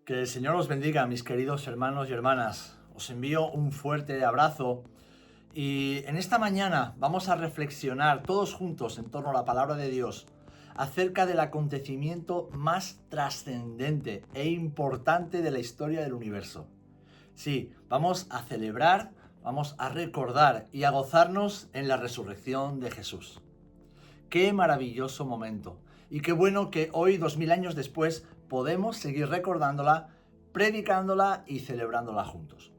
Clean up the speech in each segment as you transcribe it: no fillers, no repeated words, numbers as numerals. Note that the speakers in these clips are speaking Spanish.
Que el Señor os bendiga, mis queridos hermanos y hermanas. Os envío un fuerte abrazo y en esta mañana vamos a reflexionar todos juntos en torno a la palabra de Dios acerca del acontecimiento más trascendente e importante de la historia del universo. Sí, vamos a celebrar, vamos a recordar y a gozarnos en la resurrección de Jesús. Qué maravilloso momento. Y qué bueno que hoy, 2000 años después, podemos seguir recordándola, predicándola y celebrándola juntos.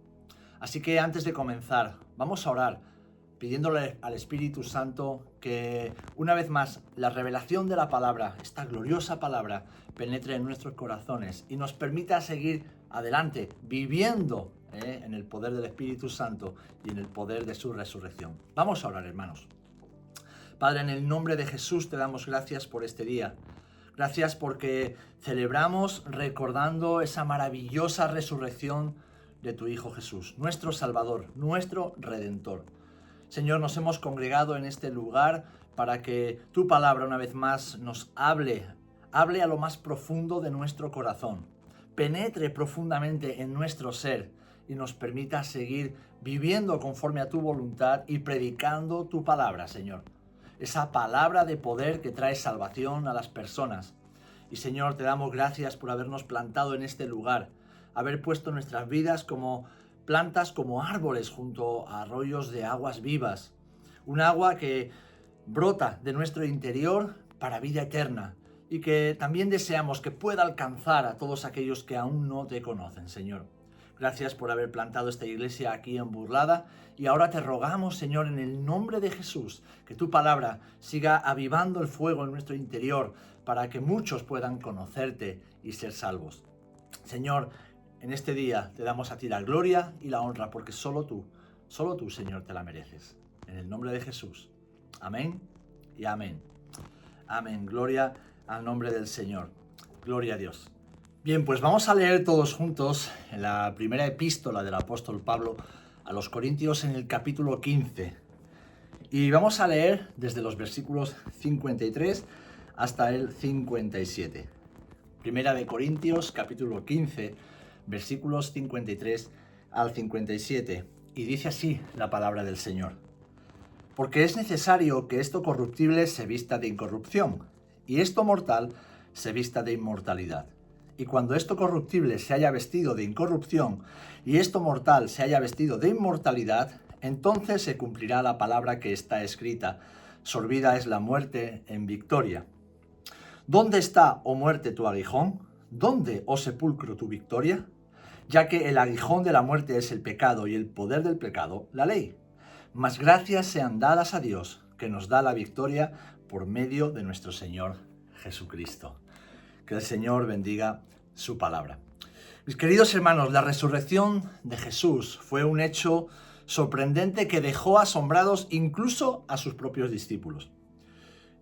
Así que antes de comenzar, vamos a orar, pidiéndole al Espíritu Santo que una vez más la revelación de la palabra, esta gloriosa palabra, penetre en nuestros corazones y nos permita seguir adelante, viviendo en el poder del Espíritu Santo y en el poder de su resurrección. Vamos a orar, hermanos. Padre, en el nombre de Jesús te damos gracias por este día. Gracias porque celebramos recordando esa maravillosa resurrección de tu Hijo Jesús, nuestro Salvador, nuestro Redentor. Señor, nos hemos congregado en este lugar para que tu palabra una vez más nos hable a lo más profundo de nuestro corazón, penetre profundamente en nuestro ser y nos permita seguir viviendo conforme a tu voluntad y predicando tu palabra, Señor. Esa palabra de poder que trae salvación a las personas. Y Señor, te damos gracias por habernos plantado en este lugar, haber puesto nuestras vidas como plantas, como árboles junto a arroyos de aguas vivas. Un agua que brota de nuestro interior para vida eterna y que también deseamos que pueda alcanzar a todos aquellos que aún no te conocen, Señor. Gracias por haber plantado esta iglesia aquí en Burlada y ahora te rogamos, Señor, en el nombre de Jesús, que tu palabra siga avivando el fuego en nuestro interior para que muchos puedan conocerte y ser salvos. Señor, en este día te damos a ti la gloria y la honra porque solo tú, Señor, te la mereces. En el nombre de Jesús. Amén y amén. Amén. Gloria al nombre del Señor. Gloria a Dios. Bien, pues vamos a leer todos juntos en la primera epístola del apóstol Pablo a los Corintios en el capítulo 15. Y vamos a leer desde los versículos 53 hasta el 57. Primera de Corintios, capítulo 15, versículos 53 al 57. Y dice así la palabra del Señor. Porque es necesario que esto corruptible se vista de incorrupción, y esto mortal se vista de inmortalidad. Y cuando esto corruptible se haya vestido de incorrupción y esto mortal se haya vestido de inmortalidad, entonces se cumplirá la palabra que está escrita: sorbida es la muerte en victoria. ¿Dónde está, oh muerte, tu aguijón? ¿Dónde, oh sepulcro, tu victoria? Ya que el aguijón de la muerte es el pecado y el poder del pecado, la ley. Mas gracias sean dadas a Dios, que nos da la victoria por medio de nuestro Señor Jesucristo. Que el Señor bendiga su palabra. Mis queridos hermanos, la resurrección de Jesús fue un hecho sorprendente que dejó asombrados incluso a sus propios discípulos.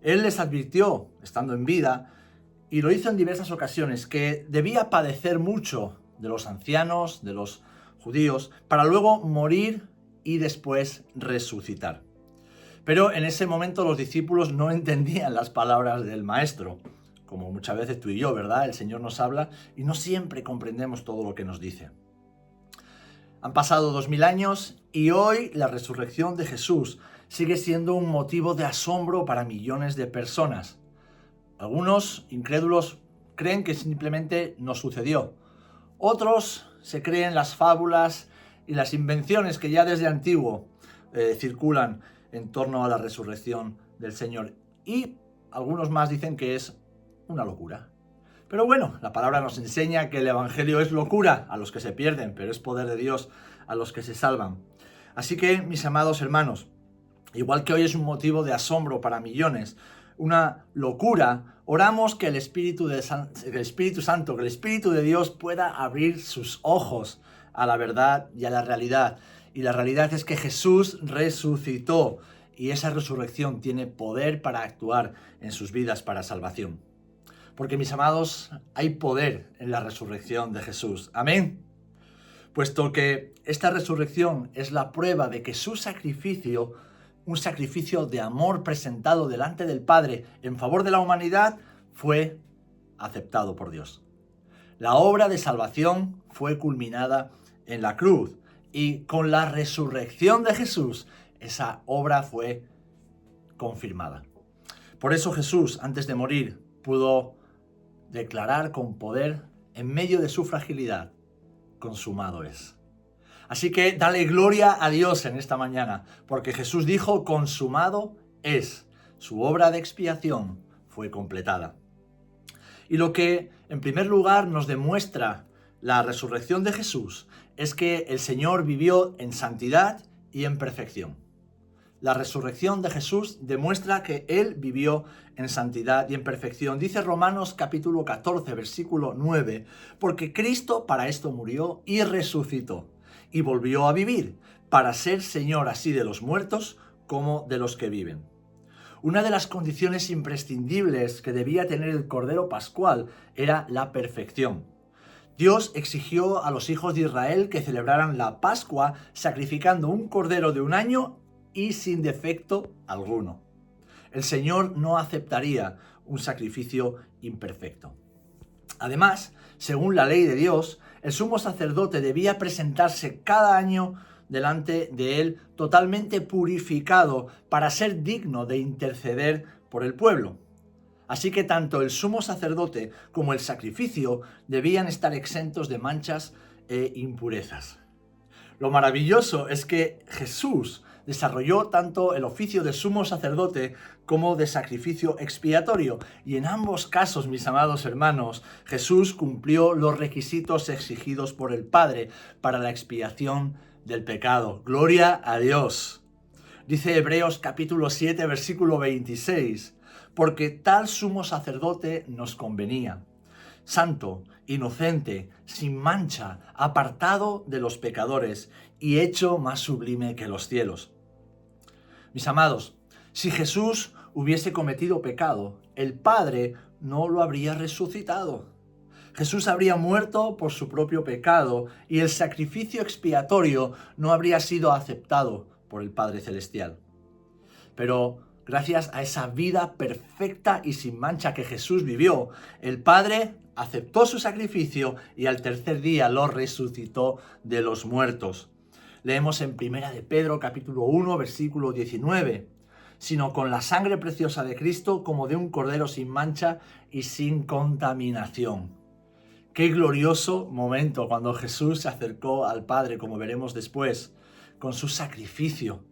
Él les advirtió, estando en vida, y lo hizo en diversas ocasiones, que debía padecer mucho de los ancianos, de los judíos, para luego morir y después resucitar. Pero en ese momento los discípulos no entendían las palabras del Maestro. Como muchas veces tú y yo, ¿verdad? El Señor nos habla y no siempre comprendemos todo lo que nos dice. Han pasado 2000 años y hoy la resurrección de Jesús sigue siendo un motivo de asombro para millones de personas. Algunos incrédulos creen que simplemente no sucedió. Otros se creen las fábulas y las invenciones que ya desde antiguo circulan en torno a la resurrección del Señor. Y algunos más dicen que es una locura. Pero bueno, la palabra nos enseña que el Evangelio es locura a los que se pierden, pero es poder de Dios a los que se salvan. Así que, mis amados hermanos, igual que hoy es un motivo de asombro para millones, una locura, oramos que el Espíritu Santo, que el Espíritu de Dios pueda abrir sus ojos a la verdad y a la realidad. Y la realidad es que Jesús resucitó y esa resurrección tiene poder para actuar en sus vidas para salvación. Porque, mis amados, hay poder en la resurrección de Jesús. Amén. Puesto que esta resurrección es la prueba de que su sacrificio, un sacrificio de amor presentado delante del Padre en favor de la humanidad, fue aceptado por Dios. La obra de salvación fue culminada en la cruz y con la resurrección de Jesús, esa obra fue confirmada. Por eso Jesús, antes de morir, pudo declarar con poder, en medio de su fragilidad: consumado es. Así que dale gloria a Dios en esta mañana, porque Jesús dijo: consumado es. Su obra de expiación fue completada. Y lo que, en primer lugar, nos demuestra la resurrección de Jesús es que el Señor vivió en santidad y en perfección. La resurrección de Jesús demuestra que Él vivió en santidad y en perfección. Dice Romanos capítulo 14, versículo 9, porque Cristo para esto murió y resucitó, y volvió a vivir, para ser Señor así de los muertos como de los que viven. Una de las condiciones imprescindibles que debía tener el Cordero Pascual era la perfección. Dios exigió a los hijos de Israel que celebraran la Pascua sacrificando un cordero de un año y sin defecto alguno. El Señor no aceptaría un sacrificio imperfecto. Además, según la ley de Dios, el sumo sacerdote debía presentarse cada año delante de él totalmente purificado para ser digno de interceder por el pueblo. Así que tanto el sumo sacerdote como el sacrificio debían estar exentos de manchas e impurezas. Lo maravilloso es que Jesús desarrolló tanto el oficio de sumo sacerdote como de sacrificio expiatorio. Y en ambos casos, mis amados hermanos, Jesús cumplió los requisitos exigidos por el Padre para la expiación del pecado. ¡Gloria a Dios! Dice Hebreos capítulo 7, versículo 26, porque tal sumo sacerdote nos convenía, santo, inocente, sin mancha, apartado de los pecadores y hecho más sublime que los cielos. Mis amados, si Jesús hubiese cometido pecado, el Padre no lo habría resucitado. Jesús habría muerto por su propio pecado y el sacrificio expiatorio no habría sido aceptado por el Padre Celestial. Pero gracias a esa vida perfecta y sin mancha que Jesús vivió, el Padre aceptó su sacrificio y al tercer día lo resucitó de los muertos. Leemos en 1 de Pedro capítulo 1, versículo 19, sino con la sangre preciosa de Cristo como de un cordero sin mancha y sin contaminación. Qué glorioso momento cuando Jesús se acercó al Padre, como veremos después, con su sacrificio,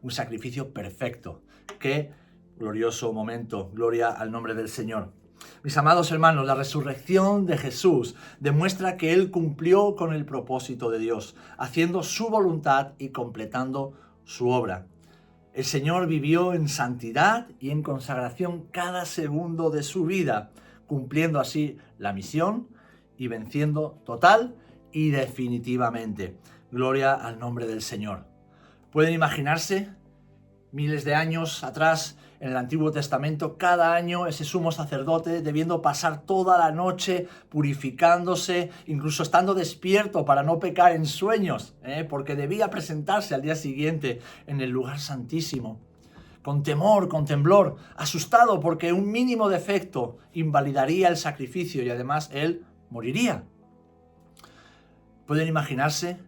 un sacrificio perfecto. Qué glorioso momento, gloria al nombre del Señor. Mis amados hermanos, la resurrección de Jesús demuestra que Él cumplió con el propósito de Dios, haciendo su voluntad y completando su obra. El Señor vivió en santidad y en consagración cada segundo de su vida, cumpliendo así la misión y venciendo total y definitivamente. Gloria al nombre del Señor. ¿Pueden imaginarse? Miles de años atrás, en el Antiguo Testamento, cada año ese sumo sacerdote debiendo pasar toda la noche purificándose, incluso estando despierto para no pecar en sueños, porque debía presentarse al día siguiente en el lugar santísimo, con temor, con temblor, asustado porque un mínimo defecto invalidaría el sacrificio y además él moriría. ¿Pueden imaginarse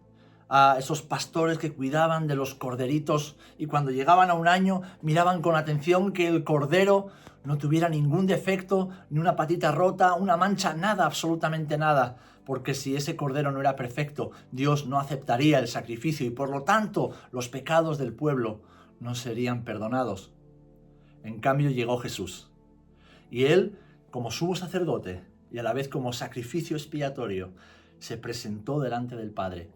a esos pastores que cuidaban de los corderitos y cuando llegaban a un año miraban con atención que el cordero no tuviera ningún defecto, ni una patita rota, una mancha, nada, absolutamente nada? Porque si ese cordero no era perfecto, Dios no aceptaría el sacrificio y por lo tanto los pecados del pueblo no serían perdonados. En cambio llegó Jesús y Él, como sumo sacerdote y a la vez como sacrificio expiatorio, se presentó delante del Padre.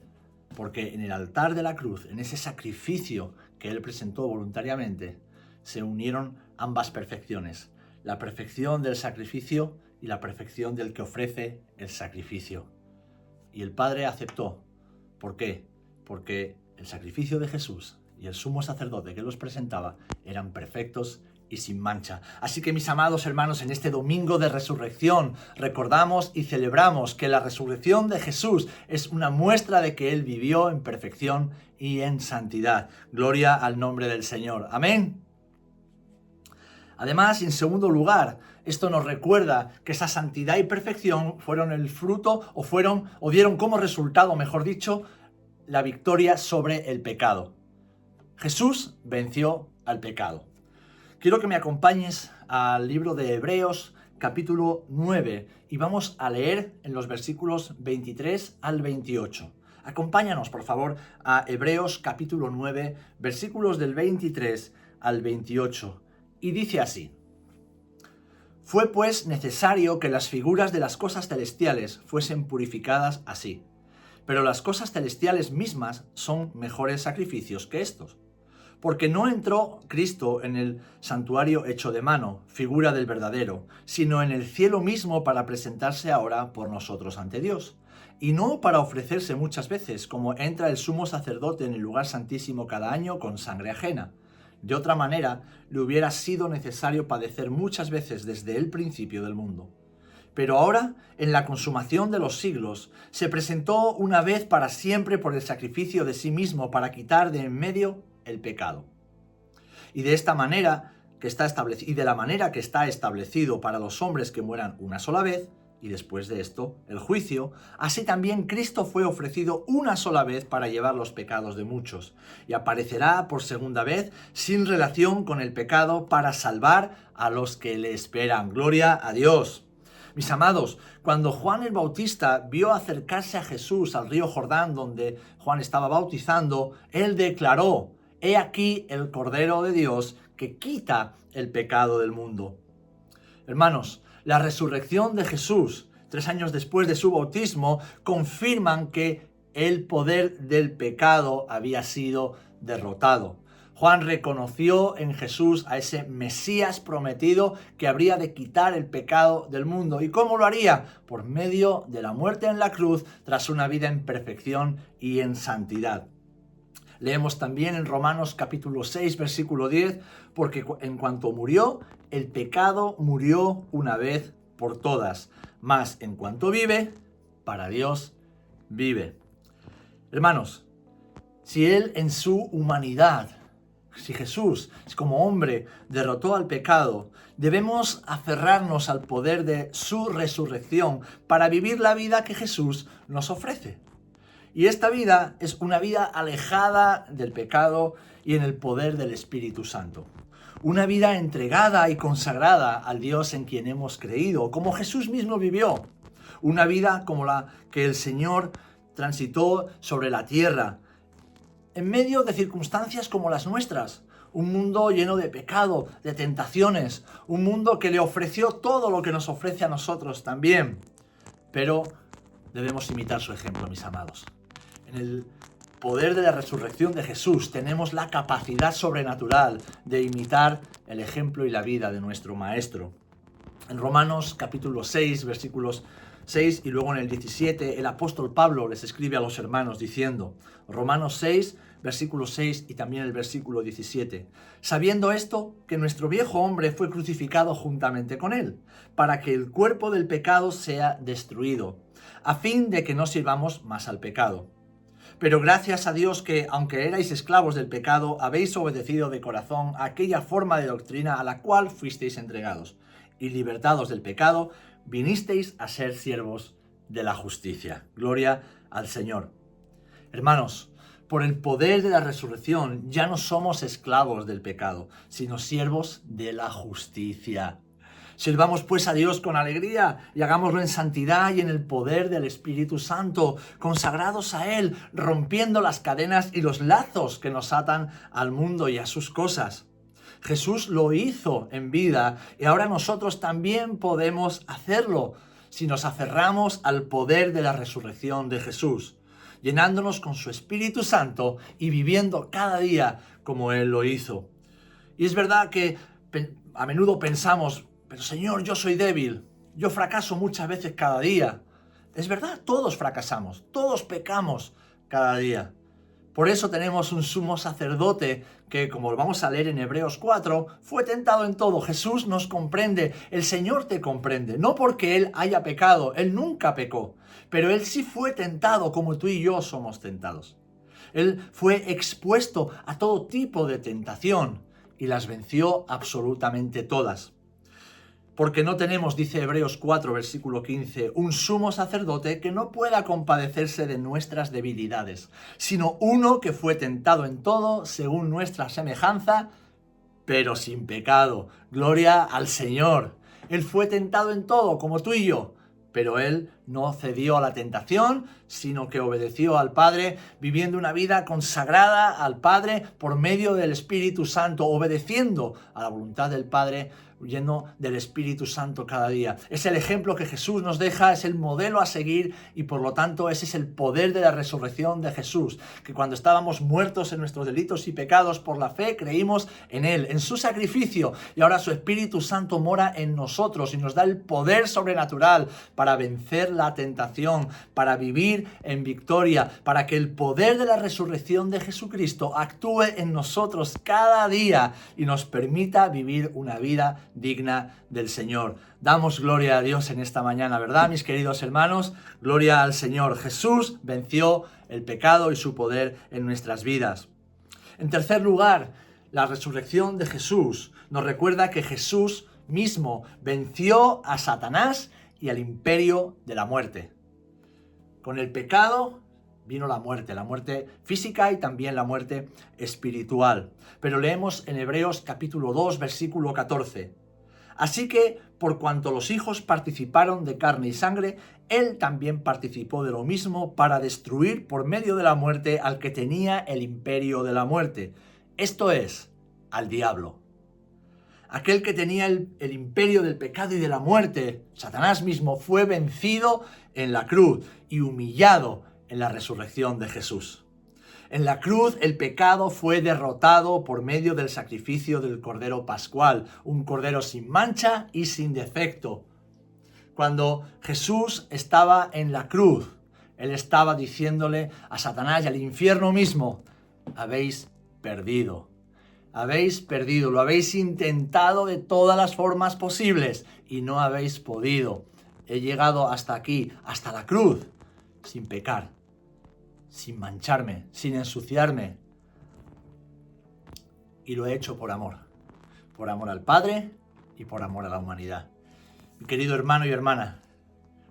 Porque en el altar de la cruz, en ese sacrificio que Él presentó voluntariamente, se unieron ambas perfecciones. La perfección del sacrificio y la perfección del que ofrece el sacrificio. Y el Padre aceptó. ¿Por qué? Porque el sacrificio de Jesús y el sumo sacerdote que los presentaba eran perfectos y sin mancha. Así que mis amados hermanos, en este domingo de resurrección recordamos y celebramos que la resurrección de Jesús es una muestra de que Él vivió en perfección y en santidad. Gloria al nombre del Señor. Amén. Además, en segundo lugar, Esto nos recuerda que esa santidad y perfección fueron el fruto o dieron como resultado, mejor dicho, la victoria sobre el pecado. Jesús venció al pecado. Quiero que me acompañes al libro de Hebreos, capítulo 9, y vamos a leer en los versículos 23 al 28. Acompáñanos, por favor, a Hebreos, capítulo 9, versículos del 23 al 28. Y dice así: Fue pues necesario que las figuras de las cosas celestiales fuesen purificadas así. Pero las cosas celestiales mismas son mejores sacrificios que estos. Porque no entró Cristo en el santuario hecho de mano, figura del verdadero, sino en el cielo mismo para presentarse ahora por nosotros ante Dios. Y no para ofrecerse muchas veces, como entra el sumo sacerdote en el lugar santísimo cada año con sangre ajena. De otra manera, le hubiera sido necesario padecer muchas veces desde el principio del mundo. Pero ahora, en la consumación de los siglos, se presentó una vez para siempre por el sacrificio de sí mismo para quitar de en medio el pecado. Y de la manera que está establecido para los hombres que mueran una sola vez, y después de esto el juicio, así también Cristo fue ofrecido una sola vez para llevar los pecados de muchos, y aparecerá por segunda vez sin relación con el pecado para salvar a los que le esperan. ¡Gloria a Dios! Mis amados, cuando Juan el Bautista vio acercarse a Jesús al río Jordán donde Juan estaba bautizando, él declaró: «He aquí el Cordero de Dios que quita el pecado del mundo». Hermanos, la resurrección de Jesús, 3 años después de su bautismo, confirman que el poder del pecado había sido derrotado. Juan reconoció en Jesús a ese Mesías prometido que habría de quitar el pecado del mundo. ¿Y cómo lo haría? Por medio de la muerte en la cruz, tras una vida en perfección y en santidad. Leemos también en Romanos capítulo 6, versículo 10, porque en cuanto murió, el pecado murió una vez por todas, mas en cuanto vive, para Dios vive. Hermanos, si Él en su humanidad, si Jesús, como hombre, derrotó al pecado, debemos aferrarnos al poder de su resurrección para vivir la vida que Jesús nos ofrece. Y esta vida es una vida alejada del pecado y en el poder del Espíritu Santo. Una vida entregada y consagrada al Dios en quien hemos creído, como Jesús mismo vivió. Una vida como la que el Señor transitó sobre la tierra, en medio de circunstancias como las nuestras. Un mundo lleno de pecado, de tentaciones. Un mundo que le ofreció todo lo que nos ofrece a nosotros también. Pero debemos imitar su ejemplo, mis amados. En el poder de la resurrección de Jesús tenemos la capacidad sobrenatural de imitar el ejemplo y la vida de nuestro Maestro. En Romanos capítulo 6, versículos 6 y luego en el 17, el apóstol Pablo les escribe a los hermanos diciendo, Romanos 6, versículo 6 y también el versículo 17, sabiendo esto, que nuestro viejo hombre fue crucificado juntamente con él, para que el cuerpo del pecado sea destruido, a fin de que no sirvamos más al pecado. Pero gracias a Dios que, aunque erais esclavos del pecado, habéis obedecido de corazón a aquella forma de doctrina a la cual fuisteis entregados, y libertados del pecado, vinisteis a ser siervos de la justicia. Gloria al Señor. Hermanos, por el poder de la resurrección ya no somos esclavos del pecado, sino siervos de la justicia. Sirvamos pues a Dios con alegría y hagámoslo en santidad y en el poder del Espíritu Santo, consagrados a Él, rompiendo las cadenas y los lazos que nos atan al mundo y a sus cosas. Jesús lo hizo en vida y ahora nosotros también podemos hacerlo si nos aferramos al poder de la resurrección de Jesús, llenándonos con su Espíritu Santo y viviendo cada día como Él lo hizo. Y es verdad que a menudo pensamos, pero Señor, yo soy débil, yo fracaso muchas veces cada día. Es verdad, todos fracasamos, todos pecamos cada día. Por eso tenemos un sumo sacerdote que, como lo vamos a leer en Hebreos 4, fue tentado en todo. Jesús nos comprende, el Señor te comprende. No porque Él haya pecado, Él nunca pecó, pero Él sí fue tentado como tú y yo somos tentados. Él fue expuesto a todo tipo de tentación y las venció absolutamente todas. Porque no tenemos, dice Hebreos 4, versículo 15, un sumo sacerdote que no pueda compadecerse de nuestras debilidades, sino uno que fue tentado en todo según nuestra semejanza, pero sin pecado. Gloria al Señor. Él fue tentado en todo, como tú y yo, pero él no cedió a la tentación, sino que obedeció al Padre, viviendo una vida consagrada al Padre por medio del Espíritu Santo, obedeciendo a la voluntad del Padre, huyendo del Espíritu Santo cada día. Es el ejemplo que Jesús nos deja, es el modelo a seguir y por lo tanto ese es el poder de la resurrección de Jesús, que cuando estábamos muertos en nuestros delitos y pecados por la fe, creímos en Él, en su sacrificio, y ahora su Espíritu Santo mora en nosotros y nos da el poder sobrenatural para vencer la tentación, para vivir en victoria, para que el poder de la resurrección de Jesucristo actúe en nosotros cada día y nos permita vivir una vida digna del Señor. Damos gloria a Dios en esta mañana, ¿verdad, mis queridos hermanos? Gloria al Señor. Jesús venció el pecado y su poder en nuestras vidas. En tercer lugar, la resurrección de Jesús nos recuerda que Jesús mismo venció a Satanás y al imperio de la muerte. Con el pecado vino la muerte física y también la muerte espiritual. Pero leemos en Hebreos capítulo 2, versículo 14. Así que, por cuanto los hijos participaron de carne y sangre, él también participó de lo mismo para destruir por medio de la muerte al que tenía el imperio de la muerte. Esto es, al diablo. Aquel que tenía el imperio del pecado y de la muerte, Satanás mismo, fue vencido en la cruz y humillado en la resurrección de Jesús. En la cruz el pecado fue derrotado por medio del sacrificio del Cordero Pascual, un Cordero sin mancha y sin defecto. Cuando Jesús estaba en la cruz, Él estaba diciéndole a Satanás y al infierno mismo, habéis perdido. Habéis perdido, lo habéis intentado de todas las formas posibles y no habéis podido. He llegado hasta aquí, hasta la cruz, sin pecar, sin mancharme, sin ensuciarme. Y lo he hecho por amor al Padre y por amor a la humanidad. Mi querido hermano y hermana,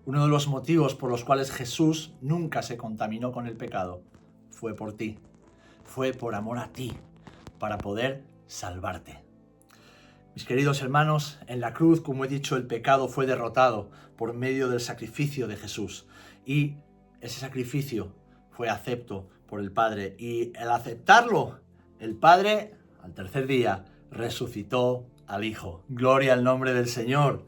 uno de los motivos por los cuales Jesús nunca se contaminó con el pecado fue por ti, fue por amor a ti, para poder salvarte. Mis queridos hermanos, en la cruz, como he dicho, el pecado fue derrotado por medio del sacrificio de Jesús. Y ese sacrificio fue acepto por el Padre. Y al aceptarlo, el Padre, al tercer día, resucitó al Hijo. Gloria al nombre del Señor.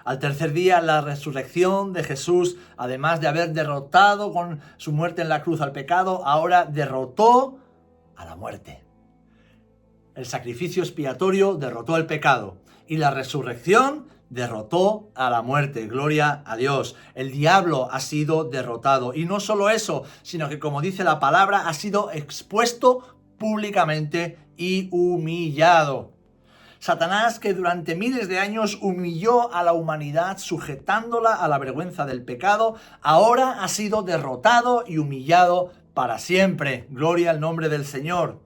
Al tercer día, la resurrección de Jesús, además de haber derrotado con su muerte en la cruz al pecado, ahora derrotó a la muerte. El sacrificio expiatorio derrotó el pecado y la resurrección derrotó a la muerte. Gloria a Dios. El diablo ha sido derrotado. Y no solo eso, sino que, como dice la palabra, ha sido expuesto públicamente y humillado. Satanás, que durante miles de años humilló a la humanidad sujetándola a la vergüenza del pecado, ahora ha sido derrotado y humillado para siempre. Gloria al nombre del Señor.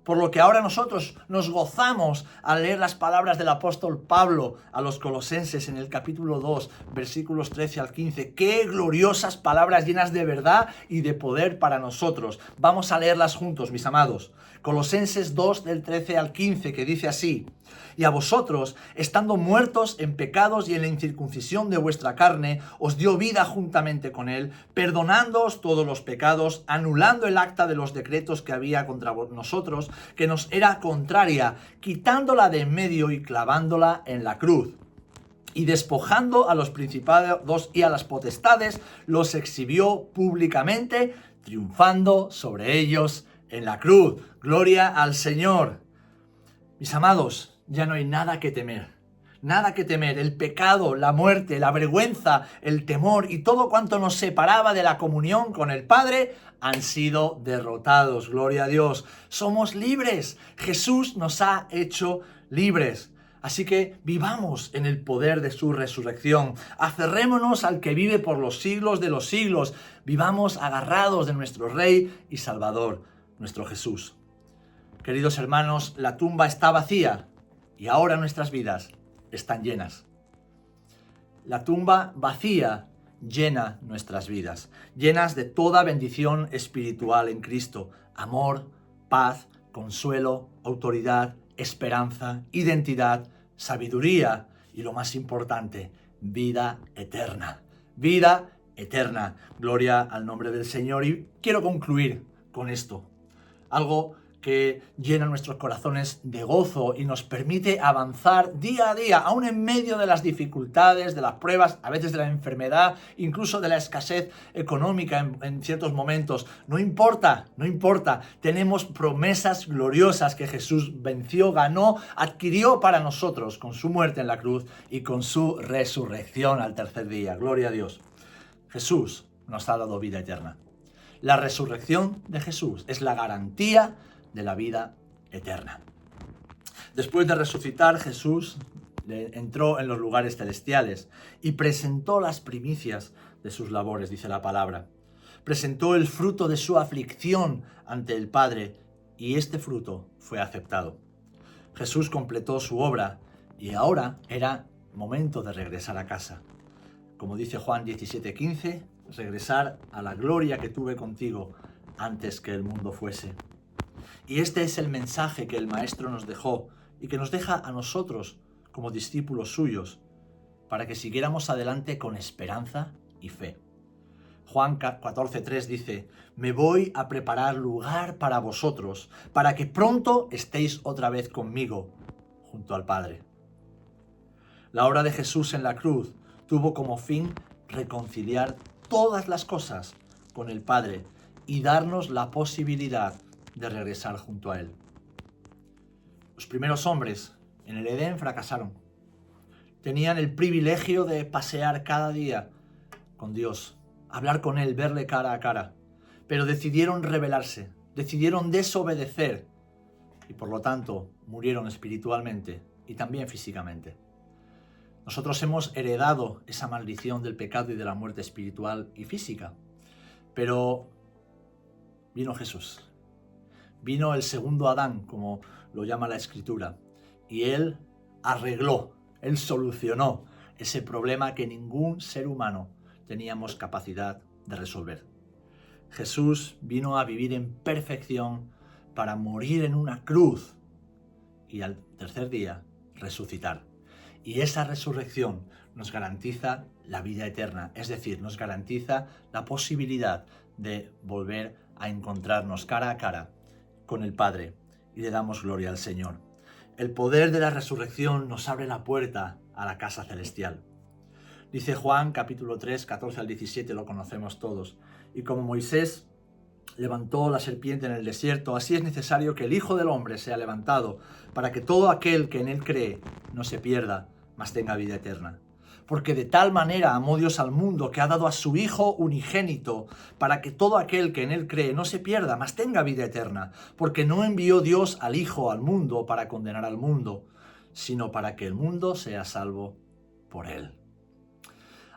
Por lo que ahora nosotros nos gozamos al leer las palabras del apóstol Pablo a los Colosenses en el capítulo 2, versículos 13 al 15. ¡Qué gloriosas palabras llenas de verdad y de poder para nosotros! Vamos a leerlas juntos, mis amados. Colosenses 2, del 13 al 15, que dice así: Y a vosotros, estando muertos en pecados y en la incircuncisión de vuestra carne, os dio vida juntamente con él, perdonándoos todos los pecados, anulando el acta de los decretos que había contra nosotros, que nos era contraria, quitándola de en medio y clavándola en la cruz. Y despojando a los principados y a las potestades, los exhibió públicamente, triunfando sobre ellos en la cruz. Gloria al Señor. Mis amados, ya no hay nada que temer. Nada que temer. El pecado, la muerte, la vergüenza, el temor y todo cuanto nos separaba de la comunión con el Padre han sido derrotados. Gloria a Dios. Somos libres. Jesús nos ha hecho libres. Así que vivamos en el poder de su resurrección. Aferrémonos al que vive por los siglos de los siglos. Vivamos agarrados de nuestro Rey y Salvador, nuestro Jesús. Queridos hermanos, la tumba está vacía y ahora nuestras vidas están llenas la tumba vacía llena nuestras vidas, llenas de toda bendición espiritual en Cristo, amor, paz, consuelo, autoridad, esperanza, identidad, sabiduría y lo más importante, vida eterna. Vida eterna. Gloria al nombre del Señor. Y quiero concluir con esto. Algo que llena nuestros corazones de gozo y nos permite avanzar día a día, aún en medio de las dificultades, de las pruebas, a veces de la enfermedad, incluso de la escasez económica en ciertos momentos. No importa, tenemos promesas gloriosas que Jesús venció, ganó, adquirió para nosotros con su muerte en la cruz y con su resurrección al tercer día. Gloria a Dios. Jesús nos ha dado vida eterna. La resurrección de Jesús es la garantía de la vida eterna. Después de resucitar, Jesús entró en los lugares celestiales y presentó las primicias de sus labores, dice la palabra. Presentó el fruto de su aflicción ante el Padre y este fruto fue aceptado. Jesús completó su obra y ahora era momento de regresar a casa. Como dice Juan 17:15, regresar a la gloria que tuve contigo antes que el mundo fuese. Y este es el mensaje que el Maestro nos dejó y que nos deja a nosotros como discípulos suyos para que siguiéramos adelante con esperanza y fe. Juan 14:3 dice: me voy a preparar lugar para vosotros, para que pronto estéis otra vez conmigo junto al Padre. La obra de Jesús en la cruz tuvo como fin reconciliar todas las cosas con el Padre y darnos la posibilidad de regresar junto a Él. Los primeros hombres en el Edén fracasaron. Tenían el privilegio de pasear cada día con Dios, hablar con Él, verle cara a cara, pero decidieron rebelarse, decidieron desobedecer y por lo tanto murieron espiritualmente y también físicamente. Nosotros hemos heredado esa maldición del pecado y de la muerte espiritual y física, pero vino Jesús. Vino el segundo Adán, como lo llama la Escritura, y Él arregló, Él solucionó ese problema que ningún ser humano teníamos capacidad de resolver. Jesús vino a vivir en perfección para morir en una cruz y al tercer día resucitar. Y esa resurrección nos garantiza la vida eterna, es decir, nos garantiza la posibilidad de volver a encontrarnos cara a cara con el Padre y le damos gloria al Señor. El poder de la resurrección nos abre la puerta a la casa celestial. Dice Juan capítulo 3, 14 al 17, lo conocemos todos. Y como Moisés levantó la serpiente en el desierto, así es necesario que el Hijo del Hombre sea levantado, para que todo aquel que en él cree no se pierda, mas tenga vida eterna. Porque de tal manera amó Dios al mundo que ha dado a su Hijo unigénito, para que todo aquel que en él cree no se pierda, mas tenga vida eterna. Porque no envió Dios al Hijo al mundo para condenar al mundo, sino para que el mundo sea salvo por él.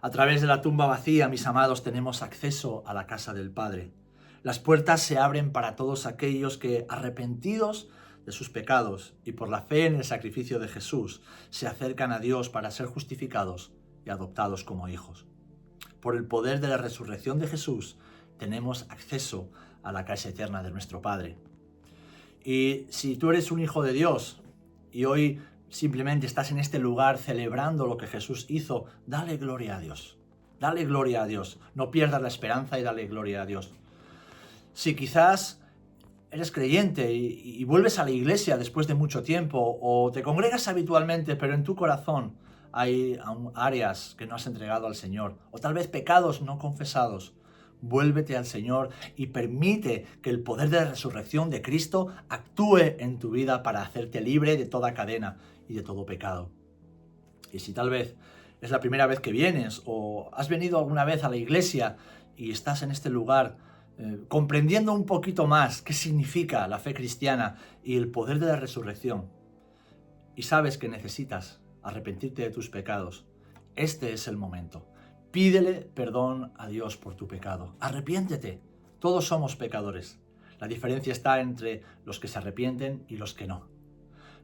A través de la tumba vacía, mis amados, tenemos acceso a la casa del Padre. Las puertas se abren para todos aquellos que, arrepentidos de sus pecados y por la fe en el sacrificio de Jesús, se acercan a Dios para ser justificados y adoptados como hijos. Por el poder de la resurrección de Jesús, tenemos acceso a la casa eterna de nuestro Padre. Y si tú eres un hijo de Dios y hoy simplemente estás en este lugar celebrando lo que Jesús hizo, dale gloria a Dios. Dale gloria a Dios. No pierdas la esperanza y dale gloria a Dios. Si quizás eres creyente y vuelves a la iglesia después de mucho tiempo o te congregas habitualmente, pero en tu corazón hay áreas que no has entregado al Señor o tal vez pecados no confesados, vuélvete al Señor y permite que el poder de la resurrección de Cristo actúe en tu vida para hacerte libre de toda cadena y de todo pecado. Y si tal vez es la primera vez que vienes o has venido alguna vez a la iglesia y estás en este lugar comprendiendo un poquito más qué significa la fe cristiana y el poder de la resurrección, y sabes que necesitas arrepentirte de tus pecados, este es el momento. Pídele perdón a Dios por tu pecado. Arrepiéntete. Todos somos pecadores. La diferencia está entre los que se arrepienten y los que no.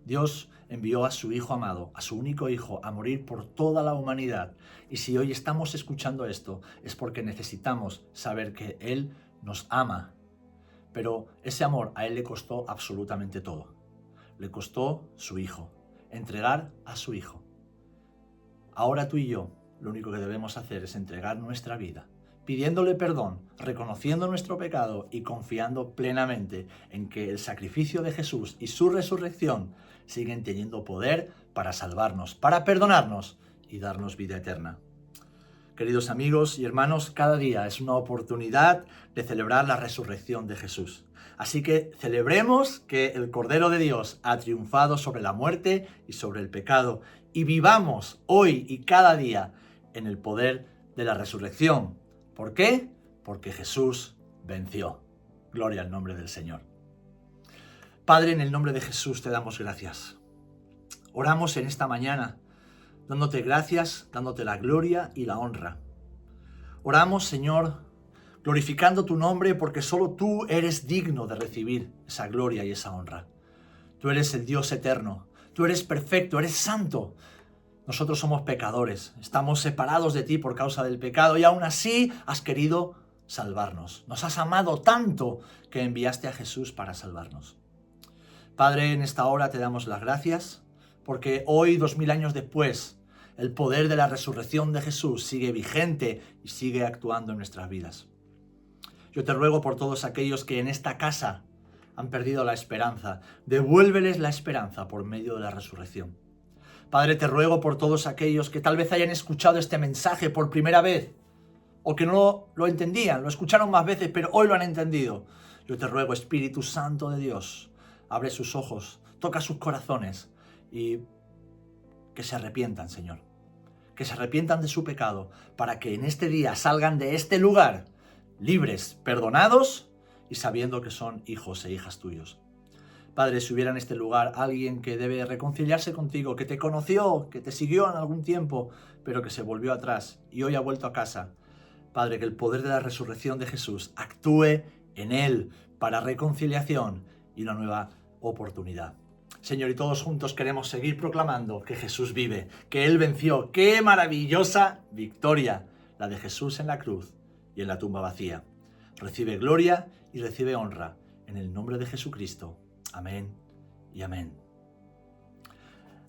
Dios envió a su Hijo amado, a su único Hijo, a morir por toda la humanidad. Y si hoy estamos escuchando esto, es porque necesitamos saber que Él nos ama. Pero ese amor a Él le costó absolutamente todo. Le costó su Hijo, entregar a su Hijo. Ahora tú y yo, lo único que debemos hacer es entregar nuestra vida, pidiéndole perdón, reconociendo nuestro pecado y confiando plenamente en que el sacrificio de Jesús y su resurrección siguen teniendo poder para salvarnos, para perdonarnos y darnos vida eterna. Queridos amigos y hermanos, cada día es una oportunidad de celebrar la resurrección de Jesús. Así que celebremos que el Cordero de Dios ha triunfado sobre la muerte y sobre el pecado y vivamos hoy y cada día en el poder de la resurrección. ¿Por qué? Porque Jesús venció. Gloria al nombre del Señor. Padre, en el nombre de Jesús te damos gracias. Oramos en esta mañana, dándote gracias, dándote la gloria y la honra. Oramos, Señor, glorificando tu nombre porque solo tú eres digno de recibir esa gloria y esa honra. Tú eres el Dios eterno, tú eres perfecto, eres santo. Nosotros somos pecadores, estamos separados de ti por causa del pecado y aún así has querido salvarnos. Nos has amado tanto que enviaste a Jesús para salvarnos. Padre, en esta hora te damos las gracias porque hoy, 2000 años después, el poder de la resurrección de Jesús sigue vigente y sigue actuando en nuestras vidas. Yo te ruego por todos aquellos que en esta casa han perdido la esperanza. Devuélveles la esperanza por medio de la resurrección. Padre, te ruego por todos aquellos que tal vez hayan escuchado este mensaje por primera vez o que no lo entendían, lo escucharon más veces, pero hoy lo han entendido. Yo te ruego, Espíritu Santo de Dios, abre sus ojos, toca sus corazones y que se arrepientan, Señor. Que se arrepientan de su pecado para que en este día salgan de este lugar libres, perdonados y sabiendo que son hijos e hijas tuyos. Padre, si hubiera en este lugar alguien que debe reconciliarse contigo, que te conoció, que te siguió en algún tiempo, pero que se volvió atrás y hoy ha vuelto a casa, Padre, que el poder de la resurrección de Jesús actúe en él para reconciliación y una nueva oportunidad. Señor, y todos juntos queremos seguir proclamando que Jesús vive, que Él venció. ¡Qué maravillosa victoria! La de Jesús en la cruz y en la tumba vacía. Recibe gloria y recibe honra en el nombre de Jesucristo. Amén y amén.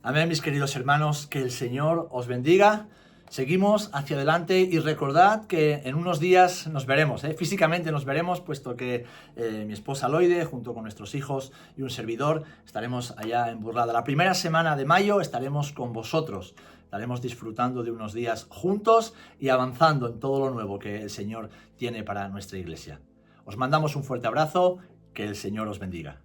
Amén, mis queridos hermanos, que el Señor os bendiga. Seguimos hacia adelante y recordad que en unos días nos veremos, físicamente nos veremos, puesto que mi esposa Loide, junto con nuestros hijos y un servidor, estaremos allá en Burlada. La primera semana de mayo estaremos con vosotros, estaremos disfrutando de unos días juntos y avanzando en todo lo nuevo que el Señor tiene para nuestra iglesia. Os mandamos un fuerte abrazo, que el Señor os bendiga.